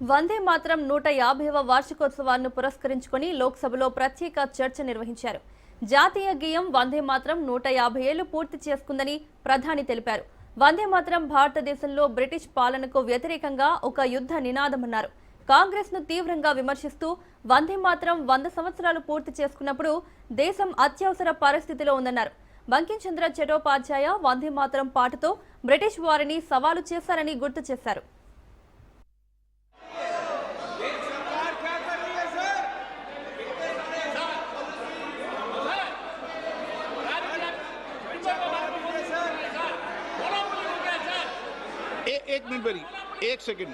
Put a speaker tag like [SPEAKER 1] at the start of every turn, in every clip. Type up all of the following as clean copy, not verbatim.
[SPEAKER 1] వందే మాత్రం 150వ వార్షికోత్సవాన్ని పురస్కరించుకొని లోక్సభలో ప్రత్యేక చర్చ నిర్వహించారు. జాతీయ గేయం వందే మాత్రం 150 ఏళ్లు పూర్తి చేసుకుందని ప్రధాని తెలిపారు. వందే మాత్రం భారతదేశంలో బ్రిటిష్ పాలనకు వ్యతిరేకంగా ఒక యుద్ధ నినాదమన్నారు. కాంగ్రెస్ ను తీవ్రంగా విమర్శిస్తూ వందే మాత్రం 100 సంవత్సరాలు పూర్తి చేసుకున్నప్పుడు దేశం అత్యవసర పరిస్థితిలో ఉందన్నారు. బంకించంద్ర చటోపాధ్యాయ వందే మాత్రం పాటతో బ్రిటిష్ వారిని సవాలు చేశారని గుర్తు చేశారు.
[SPEAKER 2] एक मिनट बरी एक सेकंड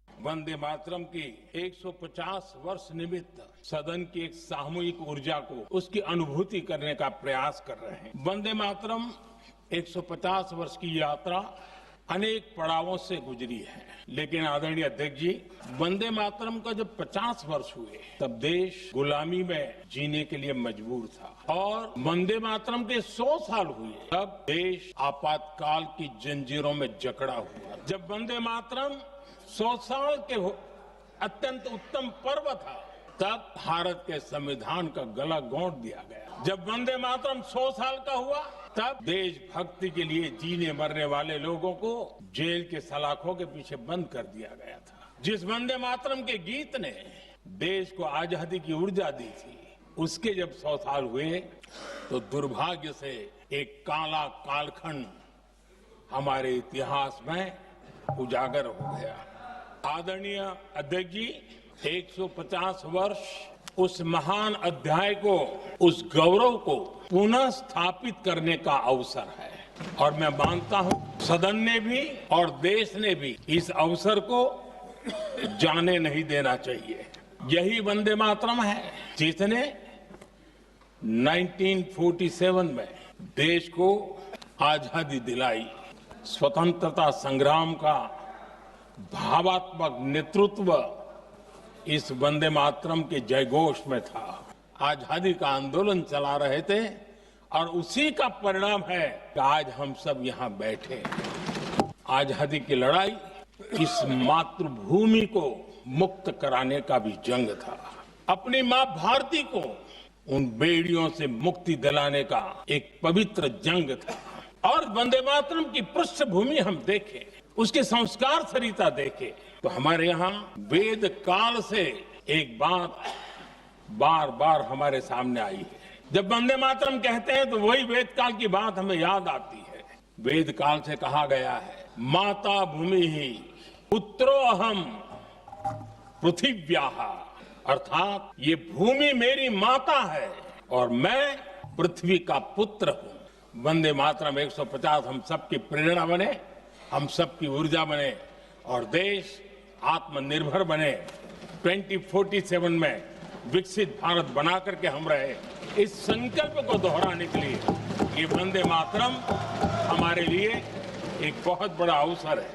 [SPEAKER 3] वंदे मातरम की 150 वर्ष निमित्त सदन की एक सामूहिक ऊर्जा को उसकी अनुभूति करने का प्रयास कर रहे हैं। वंदे मातरम 150 वर्ष की यात्रा अनेक पड़ावों से गुजरी है, लेकिन आदरणीय अध्यक्ष जी, वंदे मातरम का जब 50 वर्ष हुए तब देश गुलामी में जीने के लिए मजबूर था और वंदे मातरम के 100 साल हुए तब देश आपातकाल की जंजीरों में जकड़ा हुआ। जब वंदे मातरम 100 साल के अत्यंत उत्तम पर्व था तब भारत के संविधान का गला घोंट दिया गया। जब वंदे मातरम 100 साल का हुआ तब देशभक्ति के लिए जीने मरने वाले लोगों को जेल के सलाखों के पीछे बंद कर दिया गया था। जिस वंदे मातरम के गीत ने देश को आजादी की ऊर्जा दी थी, उसके जब 100 साल हुए तो दुर्भाग्य से एक काला कालखंड हमारे इतिहास में उजागर हो गया। आदरणीय अध्यक्ष जी, 150 वर्ष उस महान अध्याय को, उस गौरव को पुनः स्थापित करने का अवसर है और मैं मानता हूं सदन ने भी और देश ने भी इस अवसर को जाने नहीं देना चाहिए। यही वंदे मातरम है जिसने 1947 में देश को आजादी दिलाई। स्वतंत्रता संग्राम का भावात्मक नेतृत्व इस वंदे मातरम के जयघोष में था। आजादी का आंदोलन चला रहे थे और उसी का परिणाम है कि आज हम सब यहाँ बैठे। आजादी की लड़ाई इस मातृभूमि को मुक्त कराने का भी जंग था। अपनी मां भारती को उन बेड़ियों से मुक्ति दिलाने का एक पवित्र जंग था। और वंदे मातरम की पृष्ठभूमि हम देखें, उसके संस्कार सरिता देखें तो हमारे यहाँ वेद काल से एक बात बार बार हमारे सामने आई है। जब वंदे मातरम कहते हैं तो वही वेद काल की बात हमें याद आती है। वेद काल से कहा गया है, माता भूमि ही पुत्रो अहम पृथिव्याः, अर्थात ये भूमि मेरी माता है और मैं पृथ्वी का पुत्र हूं। वंदे मातरम 150 हम सबकी प्रेरणा बने, हम सबकी ऊर्जा बने और देश आत्मनिर्भर बने। 2047 में विकसित भारत बना करके हम रहे, इस संकल्प को दोहराने के लिए ये वंदे मातरम हमारे लिए एक बहुत बड़ा अवसर है।